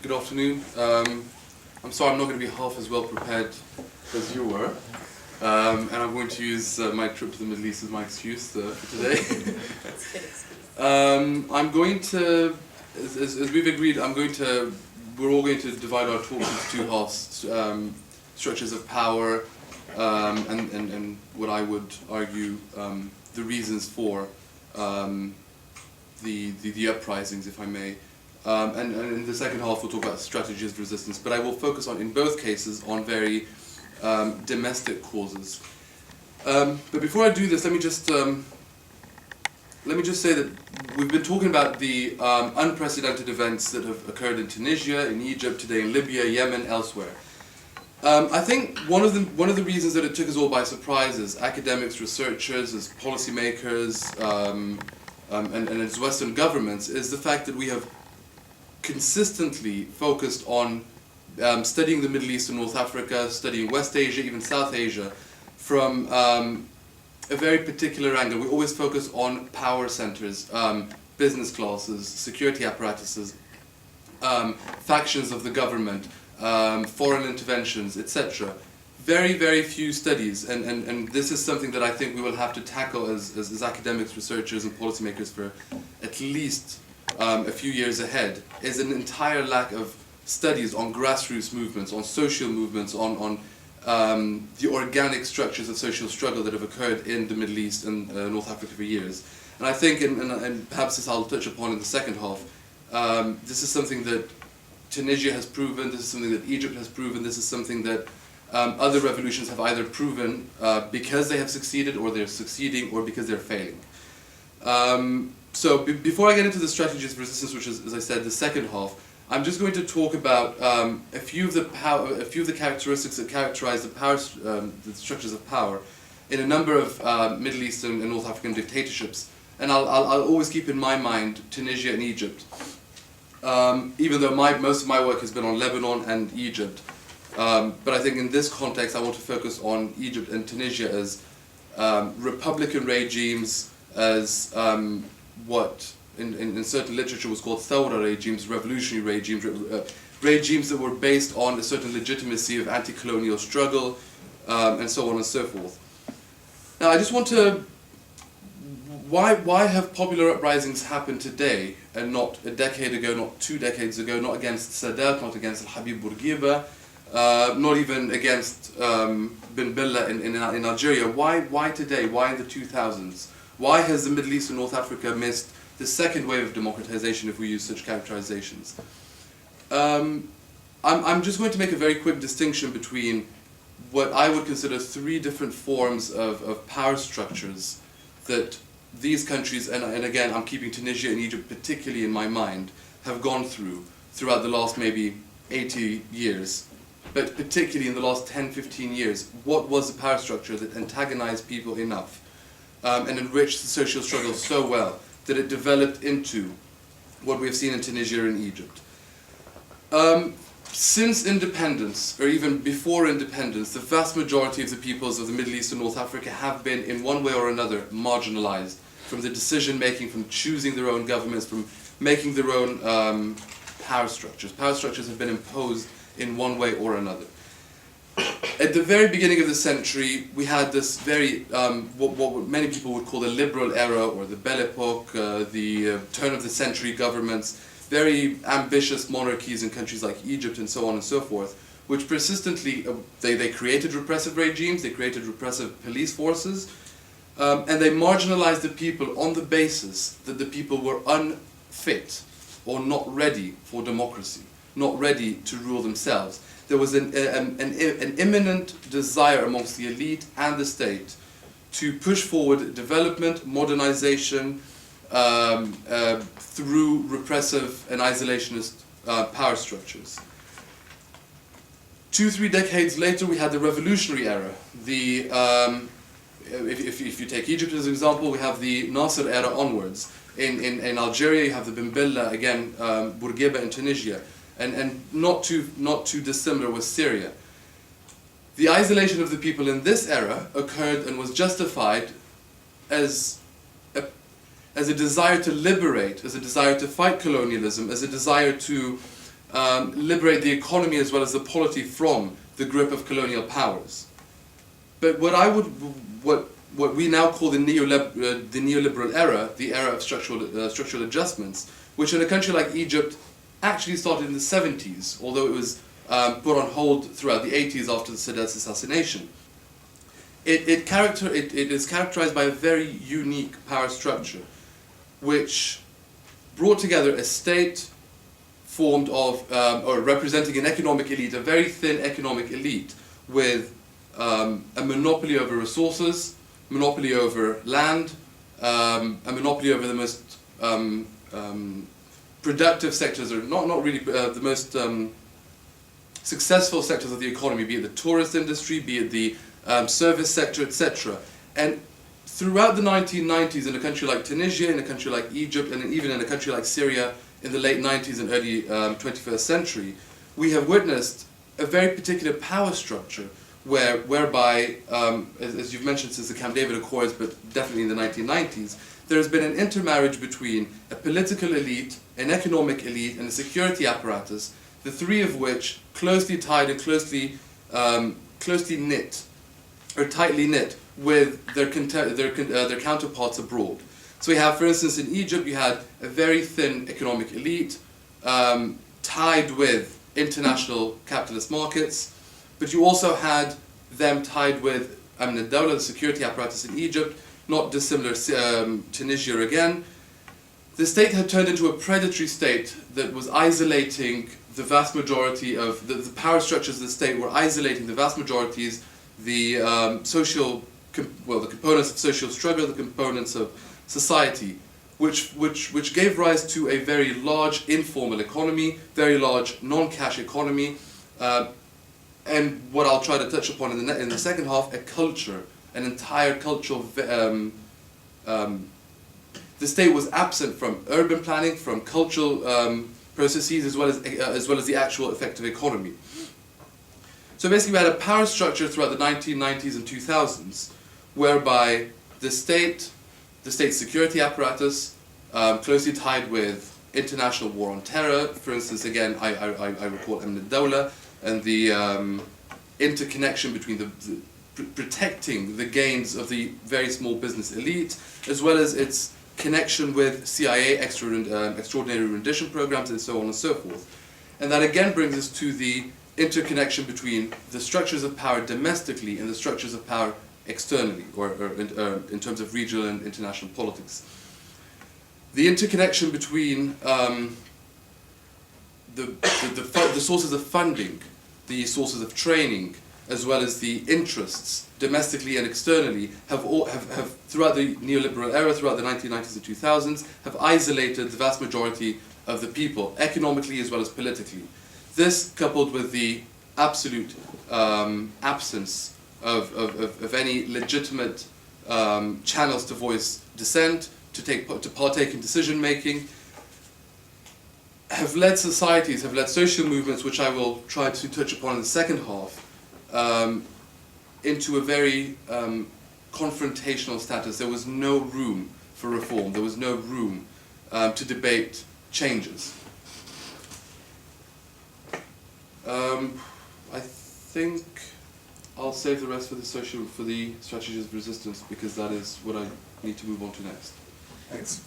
Good afternoon. I'm sorry I'm not going to be half as well prepared as you were. And I'm going to use my trip to the Middle East as my excuse for today. That's a good excuse. I'm going to, as we've agreed, we're all going to divide our talk into two halves, structures of power, and what I would argue the reasons for the uprisings, if I may. And in the second half we'll talk about strategies of resistance, but I will focus on, in both cases, on very domestic causes. But before I do this, let me just say that we've been talking about the unprecedented events that have occurred in Tunisia, in Egypt, today in Libya, Yemen, elsewhere. I think one of the reasons that it took us all by surprise as academics, researchers, as policymakers, and as Western governments is the fact that we have consistently focused on studying the Middle East and North Africa, studying West Asia, even South Asia, from a very particular angle. We always focus on power centers, business classes, security apparatuses, factions of the government, foreign interventions, etc. Very, very few studies, and this is something that I think we will have to tackle as academics, researchers, and policymakers for at least a few years ahead, is an entire lack of studies on grassroots movements, on social movements, on the organic structures of social struggle that have occurred in the Middle East and North Africa for years. And I think, and perhaps this I'll touch upon in the second half, this is something that Tunisia has proven, this is something that Egypt has proven, this is something that other revolutions have either proven because they have succeeded, or they're succeeding, or because they're failing. So before I get into the strategies of resistance, which is, as I said, the second half, I'm just going to talk about a few of the characteristics that characterize the structures of power in a number of Middle Eastern and North African dictatorships, and I'll always keep in my mind Tunisia and Egypt, even though most of my work has been on Lebanon and Egypt. But I think in this context I want to focus on Egypt and Tunisia as republican regimes, as what in certain literature was called thawra regimes, revolutionary regimes, regimes that were based on a certain legitimacy of anti-colonial struggle, and so on and so forth. Now I just want to, why have popular uprisings happened today and not a decade ago, not 2 decades ago, not against Sadat, not against Habib Bourguiba, not even against Ben Bella in Algeria? Why today? Why in the 2000s? Why has the Middle East and North Africa missed the second wave of democratization, if we use such characterizations? I'm just going to make a very quick distinction between what I would consider 3 different forms of power structures that these countries, and again I'm keeping Tunisia and Egypt particularly in my mind, have gone throughout the last maybe 80 years. But particularly in the last 10-15 years, what was the power structure that antagonized people enough and enriched the social struggle so well that it developed into what we have seen in Tunisia and Egypt? Since independence, or even before independence, the vast majority of the peoples of the Middle East and North Africa have been, in one way or another, marginalized from the decision-making, from choosing their own governments, from making their own power structures. Power structures have been imposed in one way or another. At the very beginning of the century, we had this very, what many people would call the liberal era, or the Belle Epoque, the turn of the century governments, very ambitious monarchies in countries like Egypt and so on and so forth, which persistently, they created repressive regimes, they created repressive police forces, and they marginalized the people on the basis that the people were unfit or not ready for democracy, not ready to rule themselves. There was an imminent desire amongst the elite and the state to push forward development, modernization, through repressive and isolationist power structures. 2-3 decades later, we had the revolutionary era. If you take Egypt as an example, we have the Nasser era onwards. In Algeria, you have the Ben Bella, again, Bourguiba in Tunisia. And not too dissimilar with Syria. The isolation of the people in this era occurred and was justified as a desire to liberate, as a desire to fight colonialism, as a desire to liberate the economy as well as the polity from the grip of colonial powers. But what we now call the neoliberal era, the era of structural adjustments, which in a country like Egypt actually started in the 70s, although it was put on hold throughout the 80s after the Sadat's assassination. It is characterized by a very unique power structure, which brought together a state formed of, or representing an economic elite, a very thin economic elite, with a monopoly over resources, monopoly over land, a monopoly over the most productive sectors, or not really the most successful sectors of the economy, be it the tourist industry, be it the service sector, etc. And throughout the 1990s, in a country like Tunisia, in a country like Egypt, and even in a country like Syria in the late 90s and early 21st century, we have witnessed a very particular power structure whereby, as you've mentioned since the Camp David Accords, but definitely in the 1990s, there has been an intermarriage between a political elite, an economic elite, and a security apparatus, the three of which closely tied and closely knit, or tightly knit, with their counterparts abroad. So we have, for instance, in Egypt, you had a very thin economic elite tied with international capitalist markets, but you also had them tied with Dawla, the security apparatus in Egypt, not dissimilar Tunisia again. The state had turned into a predatory state that was isolating the vast majority of the power structures of the state were isolating the vast majorities, the components of social struggle, the components of society, which gave rise to a very large informal economy, very large non-cash economy, and what I'll try to touch upon in the second half, a culture, an entire cultural. The state was absent from urban planning, from cultural processes, as well as the actual effective economy. So basically, we had a power structure throughout the 1990s and 2000s, whereby the state's security apparatus, closely tied with international war on terror. For instance, again, I recall Dawla and the interconnection between protecting the gains of the very small business elite, as well as its connection with CIA extraordinary rendition programs and so on and so forth. And that again brings us to the interconnection between the structures of power domestically and the structures of power externally, or in terms of regional and international politics. The interconnection between the sources of funding, the sources of training, as well as the interests domestically and externally have throughout the neoliberal era, throughout the 1990s and 2000s, have isolated the vast majority of the people, economically as well as politically. This, coupled with the absolute absence of any legitimate channels to voice dissent, to partake in decision making, have led social movements, which I will try to touch upon in the second half, into a very confrontational status. There was no room for reform. There was no room to debate changes. I think I'll save the rest for the strategies of resistance, because that is what I need to move on to next. Thanks.